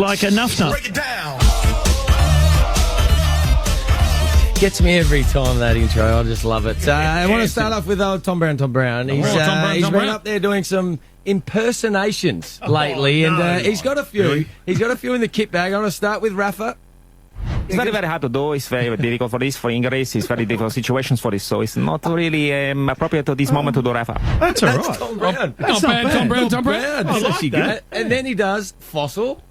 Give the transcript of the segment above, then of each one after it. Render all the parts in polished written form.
Like a nuff. Break it down. Gets me every time, that intro. I just love it. I want to start off with old Tom Brown. He's been up there doing some impersonations lately, and he's got a few. Really? He's got a few in the kit bag. I want to start with Rafa. It's very, very hard to do. It's very difficult for this, for Incrasies. It's very difficult situations for this. So it's not really appropriate to this moment to do Rafa. That's all right. Tom Brown. Not bad. Tom Brown. I like that. And then he does Fossil.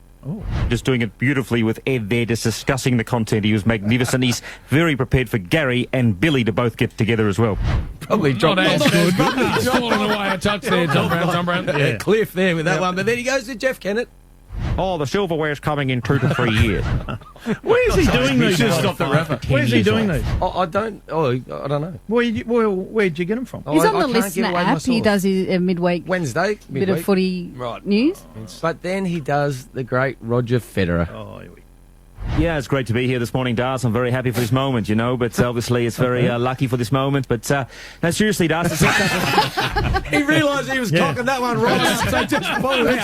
Just doing it beautifully with Ed there, just discussing the content. He was magnificent. He's very prepared for Gary and Billy to both get together as well. Probably dropped Not as off. good. He's falling away a touch there, Tom Brown. Yeah, cliff there with that one. But then he goes to Jeff Kennett. Oh, the silverware's coming in 2 to 3 years. Where's he doing these? should have stopped the Rafa. Where's he doing these? I don't know. Where'd you get them from? He's I on the can't listener give away my app. He source. does his midweek Wednesday, bit midweek. of footy Right. news. But then he does the great Roger Federer. Oh, here we go. Yeah, it's great to be here this morning, Dars. I'm very happy for this moment, you know, but obviously it's very lucky for this moment. But no, seriously, Dars, He realised he was cocking that one right, so just followed it.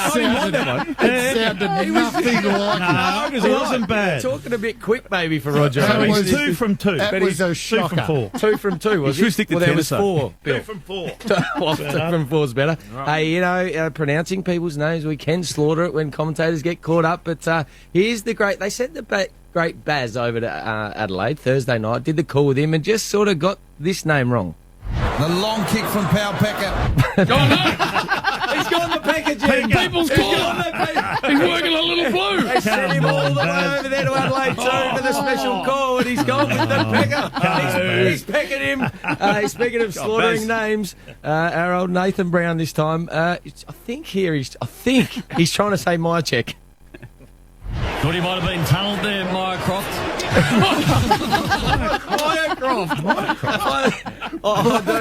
It sounded nothing like No, it wasn't bad. Talking a bit quick, maybe, for Roger. So he's 2 from 2. That was a 2 shocker. from 4. 2 from 2, was You he? should stick to well, there 10 was or so. 4, Bill. 2 from 4. Well, 2 from 4's better. Hey, you know, pronouncing people's names, we can slaughter it when commentators get caught up, but here's the great... They sent the great Baz over to Adelaide Thursday night, did the call with him, and just sort of got this name wrong. The long kick from Powell Pecker. Oh, no. He's got the Pecker, Jim. People's calling. He's working a little blue. They sent him all the way Baz. over there to Adelaide too for the special call, and he's gone with the Pecker. He's pecking him. Speaking of slaughtering names, our old Nathan Brown this time. I think he's trying to say Myercheck. Thought he might have been tunnelled there, Myercroft. I don't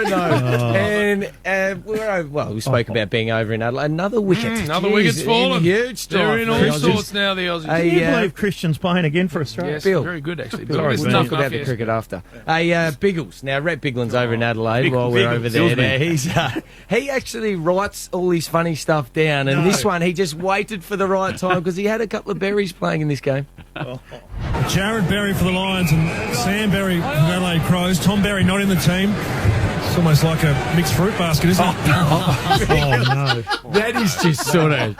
know. And we spoke about being over in Adelaide. Another wicket. Another wicket's fallen. Huge stuff. They're in for all the Aussies. sorts now, the Aussies. Can you believe Christian's playing again for Australia? Yes, Bill. very good, actually. Sorry, It's we'll tough talk about enough, the yes. cricket after. Biggles. Now, Rhett Bigland's over in Adelaide while we're over there. He actually writes all his funny stuff down, and this one, he just waited for the right time because he had a couple of berries playing in this game. Jared Berry for the Lions and Sam Berry for the Adelaide Crows. Tom Berry not in the team. It's almost like a mixed fruit basket, isn't it? Oh, no. That is just sort of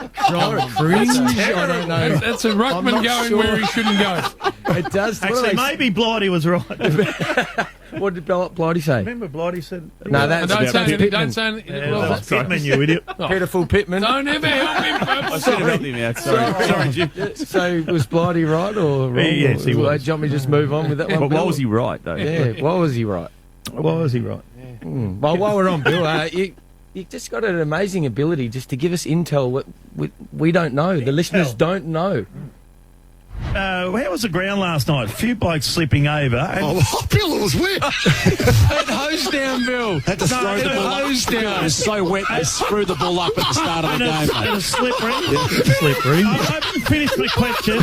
cringe. I don't know. That's a ruckman not going sure. where he shouldn't go. It does. Actually, maybe Blighty was right. What did Blighty say? Remember Blighty said... No, that's Don't say anything. Pittman. Don't say anything. Yeah, Well, that's Pittman, you idiot. Pitiful Pittman. don't ever help him. Sorry, Jim. So was Blighty right, or wrong? Yes, he was. Do you want me to just move on with that one? But Bill? why was he right, though? Yeah, why was he right? Why was he right? Well, while we're on, Bill, you just got an amazing ability just to give us intel what we don't know. The listeners don't know. How was the ground last night? A few blokes slipping over. And Bill, it was wet. Hose down, Bill. Had to throw the ball up. Hose down. It's so wet, they screw the ball up at the start of the game, and mate. a slippery. Slippery. I haven't finished my question.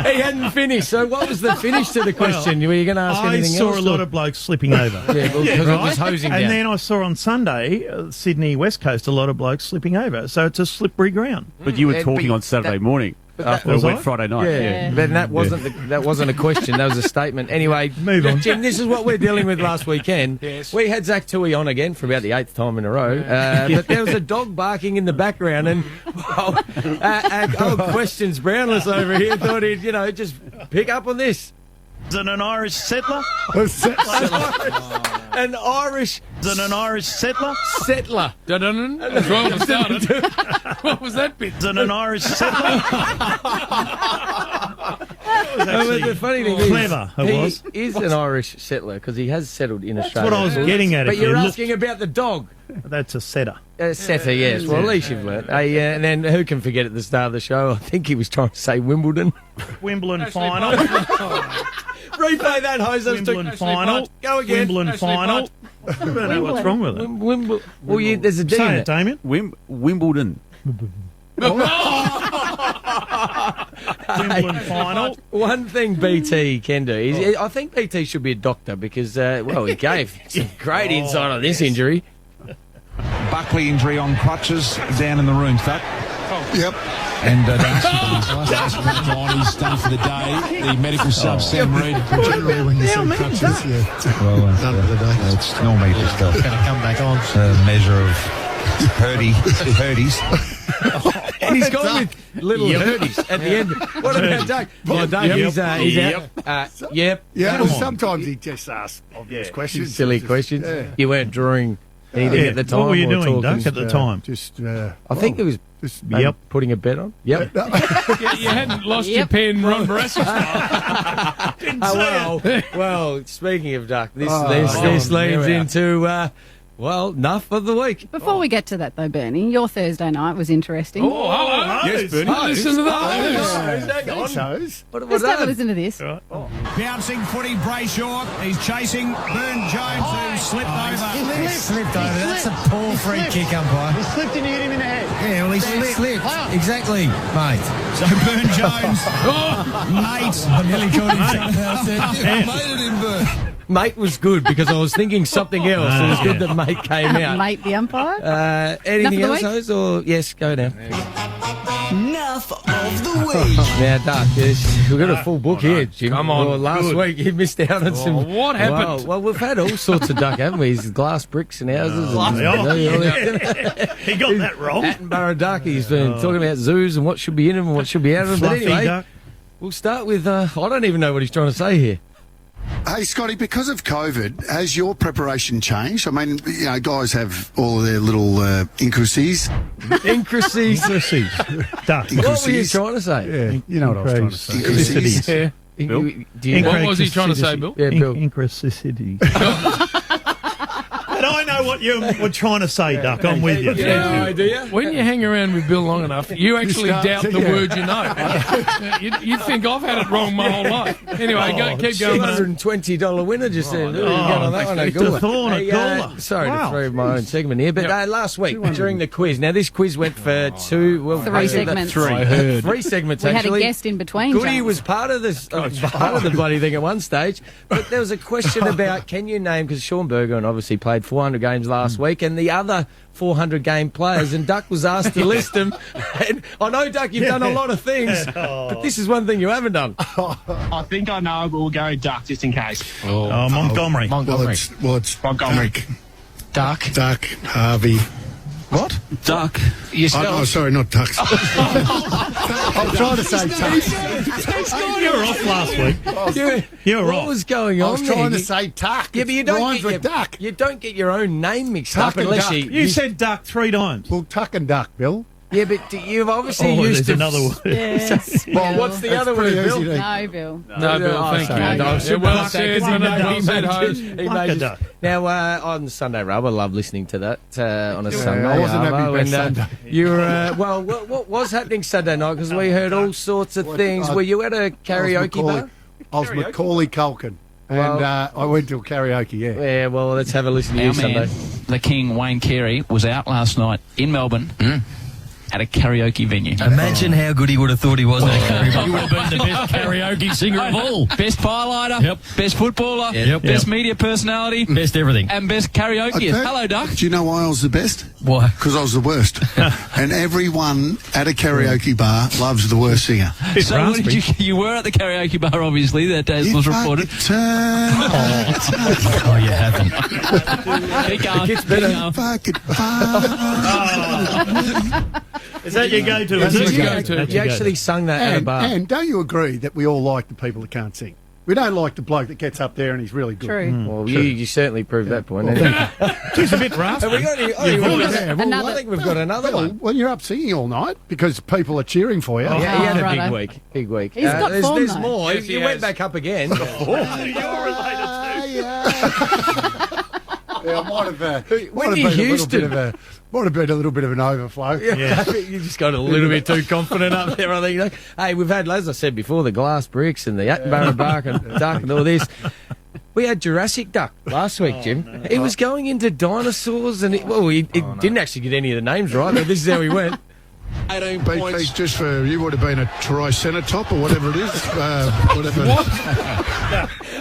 He hadn't finished. So what was the finish to the question? Were you going to ask I anything saw else? a lot of blokes slipping over. Yeah, well, because it was hosing down. And then I saw on Sunday, Sydney West Coast, a lot of blokes slipping over. So it's a slippery ground. But you were Yeah, talking but on Saturday morning that after a was wet I? Friday night. Yeah, but that wasn't a question. That was a statement. Anyway, Move on. Jim, this is what we're dealing with last weekend. Yes. We had Zach Tui on again for about the 8th time in a row, but there was a dog barking in the background, and old questions Brownless over here thought he'd just pick up on this. Is it an Irish settler? An Irish Is it an Irish settler? Settler. Dun-dun-dun. That's right when it started. What was that bit? Is it an Irish settler? The funny thing Clever, it he was. is an Irish settler because he has settled in That's Australia. what I was getting at. But if you you're looked. asking about the dog. That's a setter. Setter, yes. Well, at least you've learnt. And then who can forget at the start of the show? I think he was trying to say Wimbledon. Wimbledon final. Replay that, Hose. Wimbledon final. Go again. Wimbledon final. I don't know what's wrong with it. Well, there's a D in Say it. it, Damien. Wimbledon. Wimbledon final. One thing BT can do, I think BT should be a doctor because, he gave some great insight on this injury. Buckley injury on crutches down in the room, Stat. Yep. And he's done for the day. The medical sub, Sam Reid. Generally, when you see crutches, done for the day. It's normally just going to come back on. A measure of hurdies. And he's gone with little hurdies at the end. What about Doug? Well, Doug, he's out. Yep. Yeah, well, sometimes he just asks obvious questions. Silly questions. You weren't drawing anything at the time. What were you doing, talking, Duck, at the time? I think it was putting a bet on. Yep. You hadn't lost your pen, Ron Barassi style. Well, speaking of Duck, this leads into... Nuff of the week. Before we get to that, though, Bernie, your Thursday night was interesting. Oh, hello. Yes, Bernie. Listen to those. Hang on. Let's have a listen to this. Bouncing footy, Brayshaw. He's chasing Burn Jones, who slipped over. Slipped over. That's a poor free kick, umpire. He slipped and you hit him in the head. Yeah, well, he slipped. Exactly, mate. So Burn Jones. Mate. I nearly called him. Made it in Burn. Mate was good because I was thinking something else. It was good that mate came out. Mate, the umpire. Anything Enough of else, or yes, go down. Enough of the week. Now, Duck, we've got a full book here, Jim. Come on, Well, last good. week you missed out on some. What happened? Well, we've had all sorts of Duck, haven't we? He's glass bricks and houses. He got that wrong. Attenborough Duck. He's been talking about zoos and what should be in them and what should be out of them. But Fluffy anyway, duck. we'll start with. I don't even know what he's trying to say here. Hey, Scotty, because of COVID, has your preparation changed? I mean, you know, guys have all of their little Incrasies. Incrasies. Duck. What were you trying to say? Yeah, you know what I was trying to say. Incrasies. Yeah. Bill? What was he trying to say, Bill? Yeah, Bill. Incrasies. But I know what you were trying to say, Duck. I'm with you. Yeah, do you? When you hang around with Bill long enough, you actually doubt the word you know. You'd think I've had it wrong my whole life. Anyway, keep going. $220 winner just there. There you go on that one. it's a thorn, a caller. Sorry Wow. to throw my own segment here, but last week during the quiz. Now this quiz went for three segments. I heard 3 segments. We actually. had a guest in between. Goody James. was part of this, part of the bloody thing at one stage. But there was a question about can you name, because Sean Bergeron obviously played 400 games last week, and the other 400 game players, and Duck was asked to list them. And I know, Duck, you've done a lot of things, but this is one thing you haven't done. I think I know, but we'll go Duck just in case. Oh, Montgomery. Well, it's Montgomery. Duck, Harvey. What? Duck. Sorry, not Ducks. I'm trying to say Tucks. You were off last week. You were What off. was going I on was there? trying to say Tuck. Yeah, but you don't rhymes get with your, Duck. You don't get your own name mixed Tuck up and unless Duck. You said Duck 3 times. Well, Tuck and Duck, Bill. Yeah, but you've obviously there's used to another word. Yes. Well, what's the that's other word, pretty Bill? easy to- No, Bill. No, Bill, thank sorry. you. No, Yeah, super well duck, said, because he well made said, it Hose. He Like made a it. duck. Now, on Sunday Rub, I love listening to that on a Sunday. wasn't that my Arvo, best and, Sunday? you were, what was happening Sunday night? Because we heard all sorts of things. Were you at a karaoke bar? I was Macaulay Culkin. And Well- I went to a karaoke, yeah. Yeah, well, let's have a listen to you Our man, Sunday. the King, Wayne Carey, was out last night in Melbourne at a karaoke venue. Imagine how good he would have thought he was at a karaoke. He would have been the best karaoke singer of all. Best firelighter, Yep. best footballer, Yep. best media personality, Best everything. and best karaokeist. Okay. Hello, Duck. Do you know why I was the best? Why? Because I was the worst. And everyone at a karaoke bar loves the worst singer. So what did you were at the karaoke bar, obviously, that was reported. Turn Oh, you haven't. Keep going. It's better. Keep going. fucking Is that your go-to? That's is his it? go-to. That's You your actually sung that at a bar. And don't you agree that we all like the people that can't sing? We don't like the bloke that gets up there and he's really good. True. Well, you certainly proved that point. It's a bit rough. Have we got any? I think we've got another one. Well, you're up singing all night because people are cheering for you. Yeah, he had a righto. big week. Big week. He's got form, there's though. more. Yes, he you went has. back up again. You're related to. Yeah, I might have, When might you have been a used little bit of a, might have been a little bit of an overflow. You just got a little bit too confident up there, I think. You know? Hey, we've had, as I said before, the glass bricks and the Attenborough bark and duck and all this. We had Jurassic Duck last week, Jim. He was going into dinosaurs and he didn't actually get any of the names right, but this is how he went. 18 BP, points. just for you would have been a tricenotop or whatever it is. Whatever.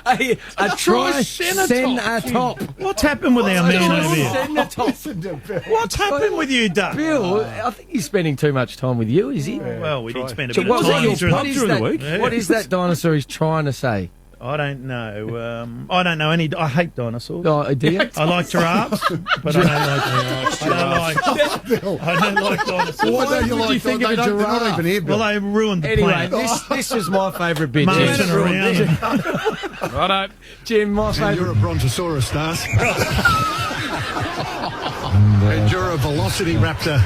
A tricenotop. What's happened with our man over here? Tricenotop. What's happened with you, Duck? Bill, I think he's spending too much time with you, is he? Well, we did spend a So bit of time during the week. What is that dinosaur he's trying to say? I don't know. I don't know any. I hate dinosaurs. Oh, do you? I like giraffes, but I don't like dinosaurs. Why don't you like them? They're not even here, Bill. Well, they ruined the Anyway, planet. this was my favourite bit. Marching around. Righto. Jim, my You're favourite. a brontosaurus, Stars. And you're a velocity raptor.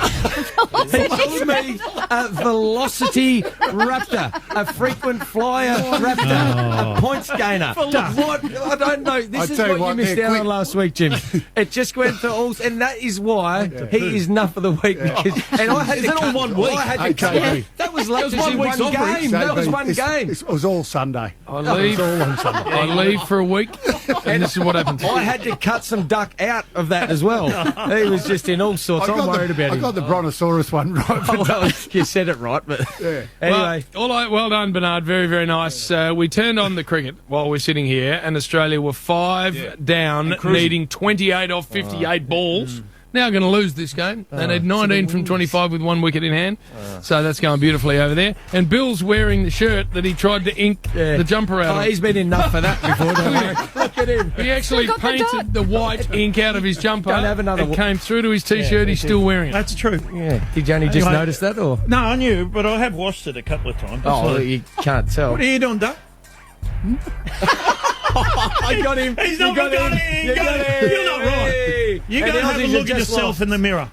He called me a velocity raptor, a frequent flyer raptor, a points gainer. What? I don't know. This is what you missed out on last week, Jim. It just went to all, and that is why he is Nuff of the week. Because, and I had to cut, 1 week? I had to cut. That was like was 1 one week's game. operate. That was one game. It was all Sunday. I leave. I leave for a week, and this is what happens. I had to cut some duck out of that as well. He was just in all sorts. I'm worried about him. I got the brontosaurus one right. Oh, well, you said it right, but anyway. Well done, Bernard. Very, very nice. We turned on the cricket while we're sitting here, and Australia were 5 down, needing 28 off 58 balls. Now going to lose this game. They need 19 from 25 with 1 wicket in hand. So that's going beautifully over there. And Bill's wearing the shirt that he tried to ink the jumper out Oh, of. he's been enough for that before, don't worry. Look at him. He actually painted the white ink out of his jumper. Don't have another It one. came through to his T-shirt. He's still wearing it. That's true. Yeah. Did you only just Anyway, notice that, or? No, I knew, but I have washed it a couple of times. Oh, well, you can't tell. What are you doing, Duck? I got him. He's not got him. You got him. You're not right. You go And the and have a Aussies look have at just yourself lost. in the mirror.